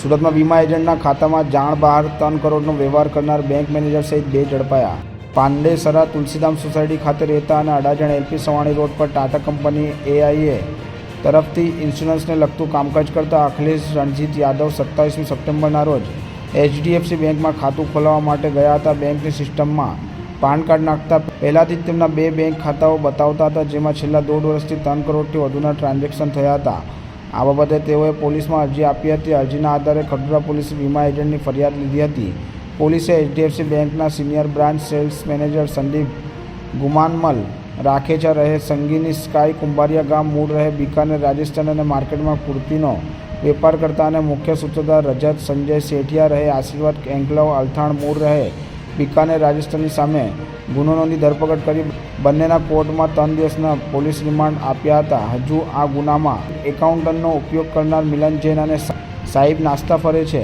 સુરતમાં વીમા એજન્ટના ખાતામાં જાણ બહાર 3 કરોડનો વ્યવહાર કરનાર બેંક મેનેજર સહિત 2 ઝડપાયા. પાંડેસરા તુલસીધામ સોસાયટી ખાતે રહેતા અને અડાજણ એલપી સવાણી રોડ પર ટાટા કંપની એઆઈએ તરફથી ઇન્સ્યોરન્સને લગતું કામકાજ કરતા અખિલેશ રણજીત યાદવ 27મી સપ્ટેમ્બરના રોજ એચડીએફસી બેંકમાં ખાતું ખોલાવવા માટે ગયા હતા. બેંકની સિસ્ટમમાં પાન કાર્ડ નાખતા પહેલાંથી જ તેમના 2 બેંક ખાતાઓ બતાવતા હતા, જેમાં છેલ્લા 1.5 વર્ષથી 3 કરોડથી વધુના ટ્રાન્ઝેક્શન થયા હતા. આ બાબતે તેઓએ પોલીસમાં અરજી આપી હતી. અરજીના આધારે ખડોદરા પોલીસે વીમા એજન્ટની ફરિયાદ લીધી હતી. પોલીસે એચડીએફસી બેંકના senior branch sales manager Sandeep Gumanmal Rakhecha રહે સંગીની સ્કાય કુંભારિયા ગામ મૂળ રહે બિકાનેર રાજસ્થાન અને માર્કેટમાં કુર્તીનો વેપાર કરતા અને મુખ્ય સૂત્રધાર રજત સંજય સેઠિયા રહે આશીર્વાદ એન્કલવ અલથાણ મૂળ રહે બિકાનેર રાજસ્થાનની સામે ગુનો નોંધી ધરપકડ કરી બંનેના કોર્ટમાં 3 દિવસના પોલીસ રિમાન્ડ આપ્યા હતા. હજુ આ ગુનામાં એકાઉન્ટન્ટનો ઉપયોગ કરનાર મિલન જૈન અને સાહિબ નાસ્તા ફરે છે.